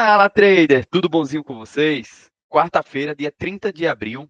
Fala, trader! Tudo bonzinho com vocês? Quarta-feira, dia 30 de abril.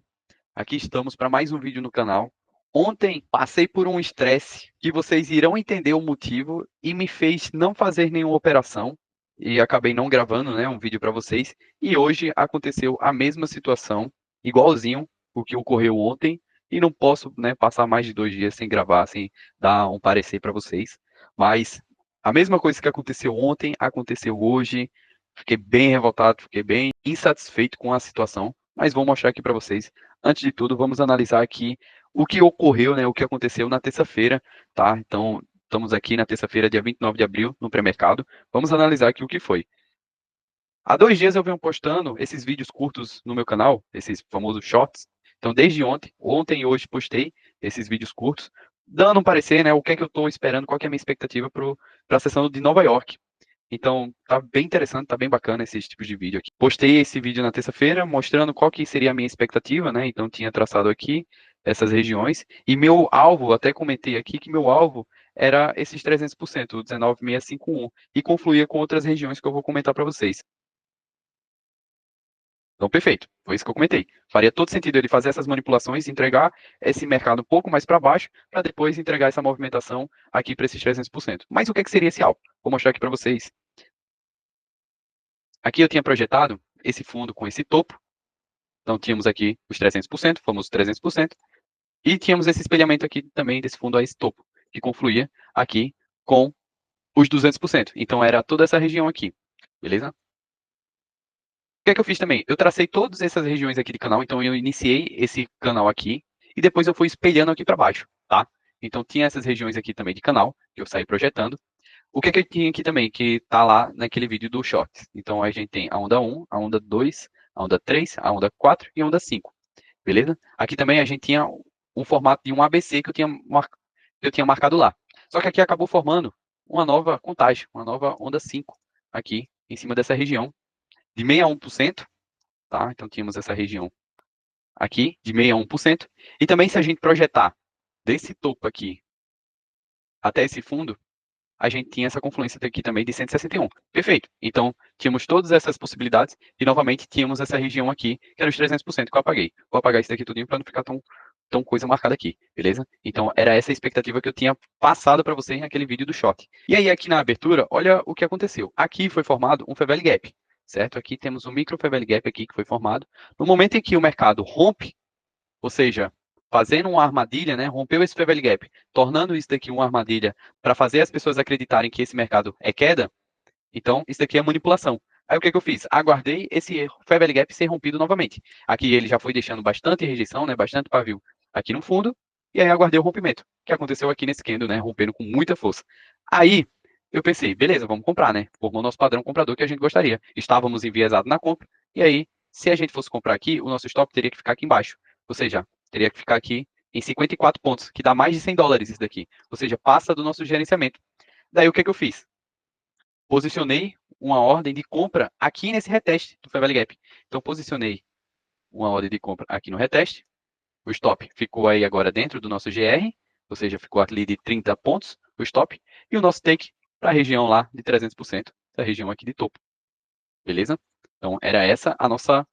Aqui estamos para mais um vídeo no canal. Ontem passei por um estresse que vocês irão entender o motivo e me fez não fazer nenhuma operação e acabei não gravando, né, um vídeo para vocês. E hoje aconteceu a mesma situação, igualzinho o que ocorreu ontem e não posso, né, passar mais de 2 dias sem gravar, sem dar um parecer para vocês. Mas a mesma coisa que aconteceu ontem aconteceu hoje. Fiquei bem revoltado, fiquei bem insatisfeito com a situação, mas vou mostrar aqui para vocês. Antes de tudo, vamos analisar aqui o que ocorreu, né, o que aconteceu na terça-feira, tá? Então, estamos aqui na terça-feira, dia 29 de abril, no pré-mercado. Vamos analisar aqui o que foi. Há 2 dias eu venho postando esses vídeos curtos no meu canal, esses famosos shorts. Então, desde ontem e hoje postei esses vídeos curtos, dando um parecer, né, o que é que eu estou esperando, qual que é a minha expectativa para a sessão de Nova York. Então, tá bem interessante, tá bem bacana esses tipos de vídeo aqui. Postei esse vídeo na terça-feira, mostrando qual que seria a minha expectativa, né? Então, tinha traçado aqui essas regiões. E meu alvo, até comentei aqui que meu alvo era esses 300%, o 19,651, e confluía com outras regiões que eu vou comentar para vocês. Então, perfeito. Foi isso que eu comentei. Faria todo sentido ele fazer essas manipulações, entregar esse mercado um pouco mais para baixo, para depois entregar essa movimentação aqui para esses 300%. Mas o que, é que seria esse alvo? Vou mostrar aqui para vocês. Aqui eu tinha projetado esse fundo com esse topo. Então, tínhamos aqui os 300%, famoso 300%, e tínhamos esse espelhamento aqui também desse fundo a esse topo, que confluía aqui com os 200%. Então, era toda essa região aqui, beleza? O que é que eu fiz também? Eu tracei todas essas regiões aqui de canal, então eu iniciei esse canal aqui, e depois eu fui espelhando aqui para baixo, tá? Então, tinha essas regiões aqui também de canal, que eu saí projetando. O que é que eu tinha aqui também, que tá lá naquele vídeo do Shorts? Então, a gente tem a onda 1, a onda 2, a onda 3, a onda 4 e a onda 5, beleza? Aqui também a gente tinha um formato de um ABC que eu tinha marcado lá. Só que aqui acabou formando uma nova contagem, uma nova onda 5 aqui em cima dessa região de 61%, tá? Então tínhamos essa região aqui de 61%. E também se a gente projetar desse topo aqui até esse fundo, a gente tinha essa confluência aqui também de 161. Perfeito. Então, tínhamos todas essas possibilidades e, novamente, tínhamos essa região aqui, que era os 300% que eu apaguei. Vou apagar isso daqui tudinho para não ficar tão coisa marcada aqui, beleza? Então, era essa a expectativa que eu tinha passado para vocês naquele vídeo do short. E aí, aqui na abertura, olha o que aconteceu. Aqui foi formado um Fair Value Gap, certo? Aqui temos um micro Fair Value Gap aqui que foi formado. No momento em que o mercado rompe, ou seja, fazendo uma armadilha, né, rompeu esse Fair Value Gap, tornando isso daqui uma armadilha para fazer as pessoas acreditarem que esse mercado é queda, então isso daqui é manipulação. Aí o que, que eu fiz? Aguardei esse Fair Value Gap ser rompido novamente. Aqui ele já foi deixando bastante rejeição, né, bastante pavio aqui no fundo, e aí aguardei o rompimento, que aconteceu aqui nesse candle, né, rompendo com muita força. Aí eu pensei, beleza, vamos comprar, né? Formou nosso padrão comprador que a gente gostaria. Estávamos enviesados na compra, e aí, se a gente fosse comprar aqui, o nosso stop teria que ficar aqui embaixo. Ou seja, teria que ficar aqui em 54 pontos, que dá mais de 100 dólares isso daqui. Ou seja, passa do nosso gerenciamento. Daí o que, que eu fiz? Posicionei uma ordem de compra aqui nesse reteste do Fair Value Gap. Então, posicionei uma ordem de compra aqui no reteste. O stop ficou aí agora dentro do nosso GR, ou seja, ficou ali de 30 pontos o stop. E o nosso take para a região lá de 300%, essa região aqui de topo. Beleza? Então, era essa a nossa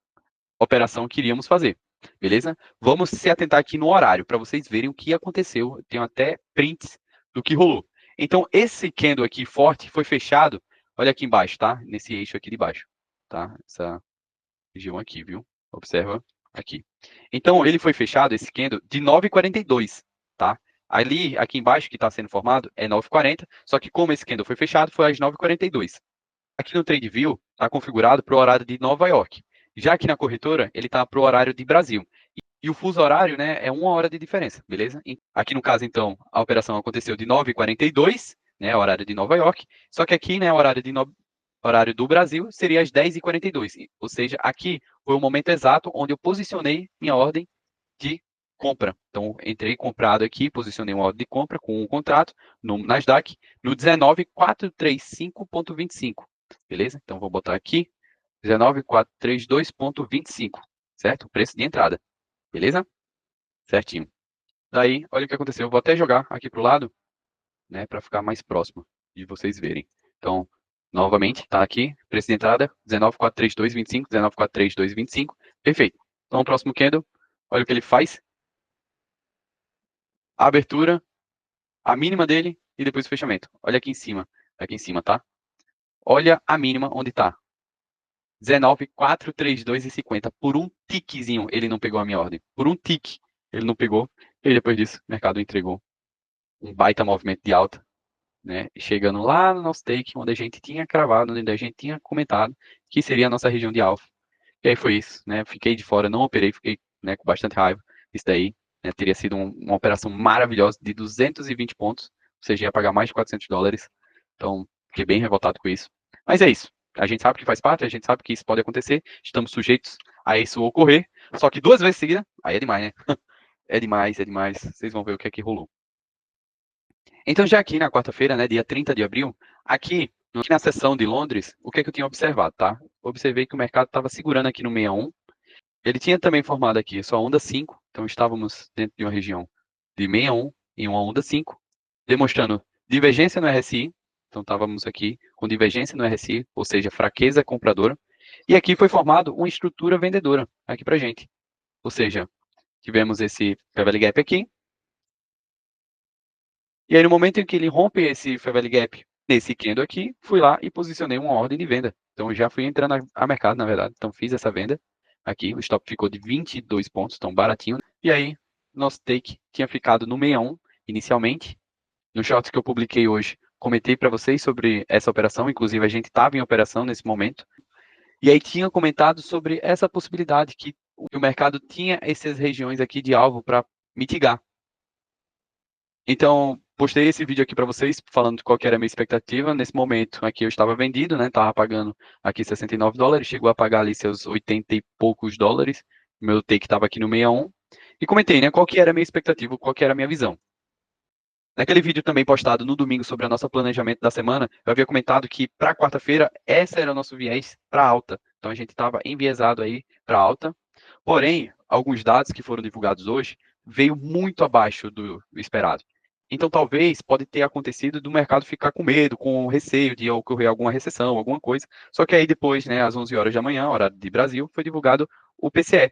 operação que iríamos fazer. Beleza? Vamos se atentar aqui no horário, para vocês verem o que aconteceu. Eu tenho até prints do que rolou. Então, esse candle aqui forte foi fechado, olha aqui embaixo, tá? Nesse eixo aqui de baixo, tá? Essa região aqui, viu? Observa aqui. Então, ele foi fechado, esse candle, de 9,42, tá? Ali, aqui embaixo, que está sendo formado, é 9,40, só que como esse candle foi fechado, foi às 9,42. Aqui no TradingView está configurado para o horário de Nova York. Já aqui na corretora, ele está para o horário de Brasil. E o fuso horário, né, é 1 hora de diferença, beleza? Aqui no caso, então, a operação aconteceu de 9h42, né, horário de Nova York. Só que aqui, né, horário do Brasil, seria às 10h42. Ou seja, aqui foi o momento exato onde eu posicionei minha ordem de compra. Então, entrei comprado aqui, posicionei uma ordem de compra com um contrato no Nasdaq no 19.435.25. Beleza? Então, vou botar aqui 19.432.25, certo? O preço de entrada. Beleza? Certinho. Daí, olha o que aconteceu. Eu vou até jogar aqui para o lado, né, para ficar mais próximo de vocês verem. Então, Novamente, tá aqui, preço de entrada, 19,43225, 19,43225, perfeito. Então, o próximo candle, olha o que ele faz. A abertura, a mínima dele e depois o fechamento. Olha aqui em cima, tá? Olha a mínima onde tá. 19,432,50. Por um tiquezinho, ele não pegou a minha ordem. Por um tique, ele não pegou. E depois disso, o mercado entregou um baita movimento de alta, né? Chegando lá no nosso take, onde a gente tinha cravado, onde a gente tinha comentado que seria a nossa região de alfa. E aí foi isso, né? Fiquei de fora, não operei, fiquei, né, com bastante raiva. Isso daí, né, teria sido uma operação maravilhosa de 220 pontos, ou seja, ia pagar mais de $400. Então, fiquei bem revoltado com isso. Mas é isso. A gente sabe que faz parte, a gente sabe que isso pode acontecer, estamos sujeitos a isso ocorrer. Só que 2 vezes seguida, aí é demais, né? É demais, é demais. Vocês vão ver o que é que rolou. Então, já aqui na quarta-feira, né, dia 30 de abril, aqui na sessão de Londres, o que é que eu tinha observado, tá? Observei que o mercado estava segurando aqui no 61. Ele tinha também formado aqui sua onda 5, então estávamos dentro de uma região de 61 em uma onda 5, demonstrando divergência no RSI, então estávamos aqui com divergência no RSI, ou seja, fraqueza compradora, e aqui foi formado uma estrutura vendedora aqui para gente, ou seja, tivemos esse Fair Value Gap aqui, e aí no momento em que ele rompe esse Fair Value Gap nesse candle aqui, fui lá e posicionei uma ordem de venda, então eu já fui entrando a mercado, na verdade, então fiz essa venda, aqui o stop ficou de 22 pontos, tão baratinho. E aí, nosso take tinha ficado no 61 inicialmente. No short que eu publiquei hoje, comentei para vocês sobre essa operação, inclusive a gente estava em operação nesse momento. E aí tinha comentado sobre essa possibilidade que o mercado tinha essas regiões aqui de alvo para mitigar. Então, postei esse vídeo aqui para vocês, falando de qual que era a minha expectativa. Nesse momento, aqui eu estava vendido, né? Estava pagando aqui $69, chegou a pagar ali seus 80 e poucos dólares. Meu take estava aqui no 61. E comentei, né? Qual que era a minha expectativa, qual que era a minha visão. Naquele vídeo também postado no domingo sobre o nosso planejamento da semana, eu havia comentado que para quarta-feira, essa era o nosso viés para alta. Então, a gente estava enviesado aí para alta. Porém, alguns dados que foram divulgados hoje veio muito abaixo do esperado. Então, talvez pode ter acontecido do mercado ficar com medo, com receio de ocorrer alguma recessão, alguma coisa. Só que aí depois, né, às 11 horas da manhã, horário de Brasil, foi divulgado o PCE.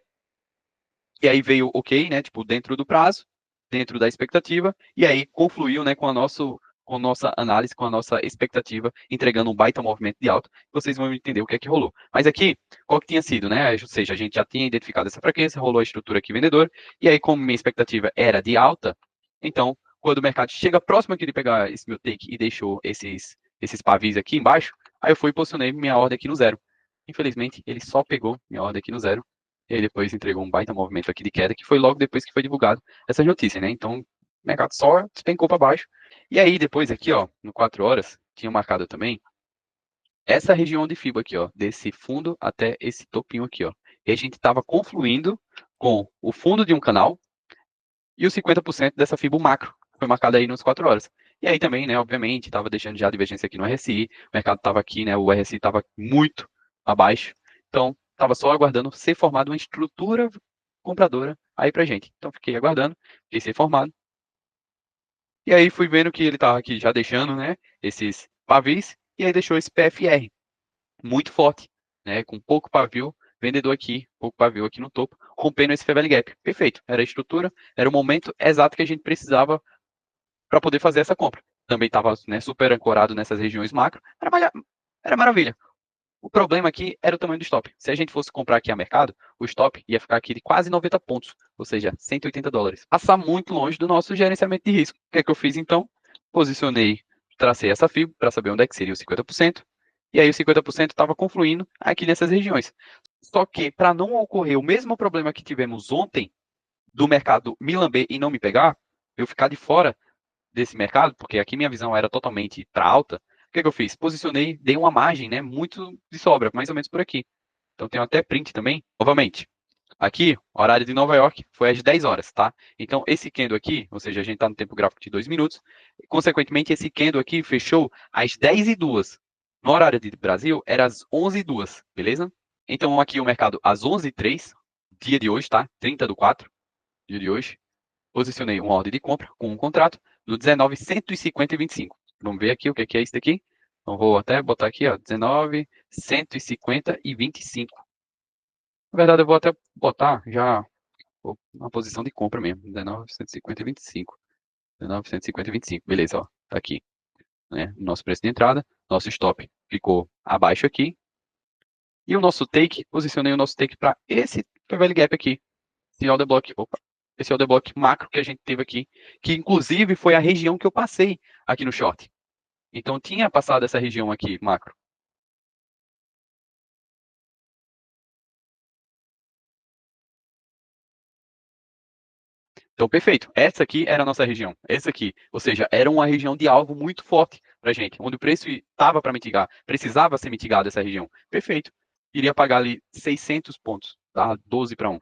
E aí veio ok, né, tipo, dentro do prazo, dentro da expectativa, e aí confluiu, né, com a nossa análise, com a nossa expectativa, entregando um baita movimento de alta. Vocês vão entender o que é que rolou. Mas aqui, qual que tinha sido, né? Ou seja, a gente já tinha identificado essa fraqueza, rolou a estrutura aqui vendedora, e aí, como minha expectativa era de alta, então, quando o mercado chega próximo aqui de pegar esse meu take e deixou esses pavis aqui embaixo, aí eu fui e posicionei minha ordem aqui no zero. Infelizmente, ele só pegou minha ordem aqui no zero, e aí depois entregou um baita movimento aqui de queda, que foi logo depois que foi divulgado essa notícia, né? Então, o mercado só despencou para baixo. E aí depois aqui, ó, no 4 horas, tinha marcado também essa região de FIBA aqui, ó, desse fundo até esse topinho aqui, ó. E a gente estava confluindo com o fundo de um canal e os 50% dessa FIBA macro, que foi marcada aí nos 4 horas. E aí também, né, obviamente, estava deixando já a divergência aqui no RSI, o mercado estava aqui, né, o RSI estava muito abaixo, então estava só aguardando ser formada uma estrutura compradora aí pra gente. Então fiquei aguardando, fiquei ser formado. E aí fui vendo que ele estava aqui já deixando, né, esses pavis, e aí deixou esse PFR muito forte, né, com pouco pavio, vendedor aqui, pouco pavio aqui no topo, rompendo esse fair value gap. Perfeito, era a estrutura, era o momento exato que a gente precisava para poder fazer essa compra. Também estava, né, super ancorado nessas regiões macro, era maravilha. O problema aqui era o tamanho do stop. Se a gente fosse comprar aqui a mercado, o stop ia ficar aqui de quase 90 pontos, ou seja, $180. Passar muito longe do nosso gerenciamento de risco. O que é que eu fiz então? Posicionei, tracei essa fibra para saber onde é que seria os 50%, e aí os 50% estava confluindo aqui nessas regiões. Só que, para não ocorrer o mesmo problema que tivemos ontem, do mercado me lamber e não me pegar, eu ficar de fora desse mercado, porque aqui minha visão era totalmente para alta, o que, que eu fiz? Posicionei, dei uma margem, né, muito de sobra, mais ou menos por aqui. Então tenho até print também. Novamente, aqui, horário de Nova York, foi às 10 horas, tá? Então esse candle aqui, ou seja, a gente está no tempo gráfico de 2 minutos, consequentemente esse candle aqui fechou às 10h02. No horário de Brasil, era às 11h02, beleza? Então aqui o mercado às 11h03, dia de hoje, tá? 30/4, dia de hoje, posicionei uma ordem de compra com um contrato no 19,150,25. Vamos ver aqui o que é isso daqui. Então, vou até botar aqui, ó, 19, 150 e 25. Na verdade, eu vou até botar já uma posição de compra mesmo, 19, 150 e 25. 19, 150 e 25, beleza, ó, tá aqui, né? Nosso preço de entrada, nosso stop ficou abaixo aqui, e o nosso take, posicionei o nosso take para esse value gap aqui, esse order block, esse order block macro que a gente teve aqui, que inclusive foi a região que eu passei aqui no short. Então tinha passado essa região aqui, macro. Então, perfeito. Essa aqui era a nossa região. Essa aqui, ou seja, era uma região de alvo muito forte para a gente, onde o preço estava para mitigar, precisava ser mitigado essa região. Perfeito. Iria pagar ali 600 pontos, tá? 12 para 1.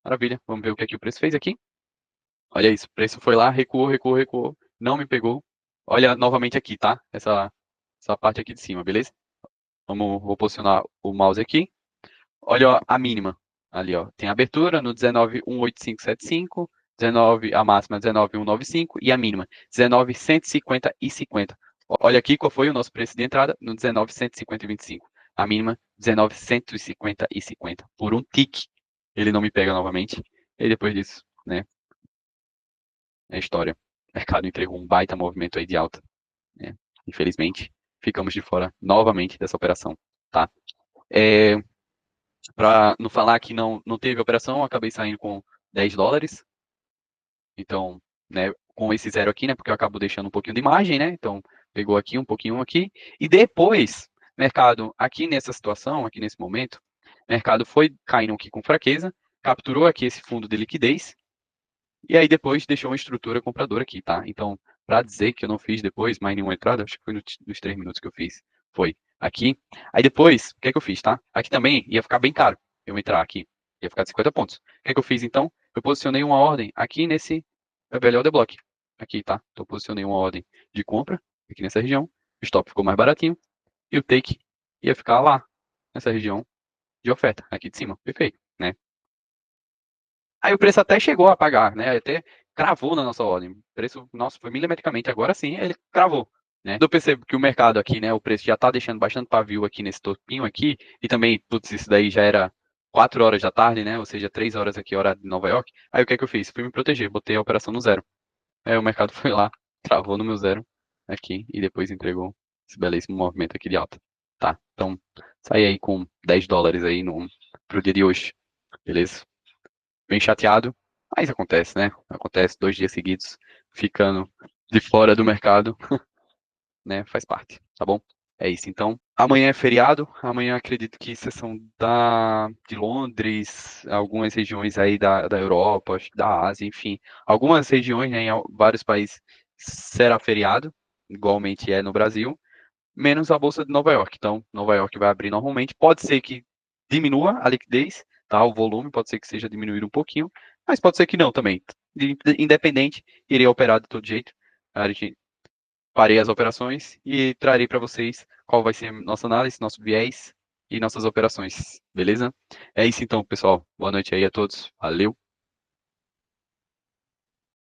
Maravilha. Vamos ver o que aqui o preço fez aqui. Olha isso. O preço foi lá, recuou, recuou, recuou. Não me pegou. Olha novamente aqui, tá? Essa parte aqui de cima, beleza? Vou posicionar o mouse aqui. Olha ó, a mínima ali, ó. Tem a abertura no 19,18575, 19, a máxima 19,195 e a mínima 19,150 e 50. Olha aqui qual foi o nosso preço de entrada no 19,150 e 25. A mínima 19,150 e 50. Por um tique, ele não me pega novamente. E depois disso, né, é história. O mercado entregou um baita movimento aí de alta, né? Infelizmente, ficamos de fora novamente dessa operação, tá? Para não falar que não teve operação, eu acabei saindo com 10 dólares. Então, né, com esse zero aqui, né, porque eu acabo deixando um pouquinho de margem, né? Então, pegou aqui, um pouquinho aqui. E depois, mercado, aqui nessa situação, aqui nesse momento, mercado foi caindo aqui com fraqueza, capturou aqui esse fundo de liquidez, e aí depois deixou uma estrutura compradora aqui, tá? Então, para dizer que eu não fiz depois mais nenhuma entrada, acho que foi nos 3 minutos que eu fiz. Foi aqui. Aí depois, o que é que eu fiz, tá? Aqui também ia ficar bem caro eu entrar aqui. Ia ficar de 50 pontos. O que é que eu fiz então? Eu posicionei uma ordem aqui nesse velho order block. Aqui, tá? Então, eu posicionei uma ordem de compra aqui nessa região. O stop ficou mais baratinho. E o take ia ficar lá, nessa região de oferta, aqui de cima. Perfeito, né? Aí o preço até chegou a pagar, né? Até cravou na nossa ordem. O preço, nossa, foi milimetricamente. Agora sim, ele cravou, né? Eu percebo que o mercado aqui, né? O preço já tá deixando bastante pavio aqui nesse topinho aqui. E também, putz, isso daí já era 4 horas da tarde, né? Ou seja, 3 horas aqui, hora de Nova York. Aí o que é que eu fiz? Fui me proteger, botei a operação no zero. Aí o mercado foi lá, travou no meu zero aqui e depois entregou esse belíssimo movimento aqui de alta, tá? Então, saí aí com 10 dólares aí pro dia de hoje, beleza? Bem chateado, mas acontece, né? Acontece 2 dias seguidos ficando de fora do mercado, né? Faz parte, tá bom? É isso, então. Amanhã é feriado, amanhã acredito que sessão de Londres, algumas regiões aí da Europa, acho que da Ásia, enfim. Algumas regiões, né, em vários países, será feriado, igualmente é no Brasil, menos a Bolsa de Nova York. Então, Nova York vai abrir normalmente. Pode ser que diminua a liquidez, tá? O volume pode ser que seja diminuído um pouquinho, mas pode ser que não também. Independente, irei operar de todo jeito. A gente parei as operações e trarei para vocês qual vai ser nossa análise, nosso viés e nossas operações, beleza? É isso então, pessoal. Boa noite aí a todos. Valeu!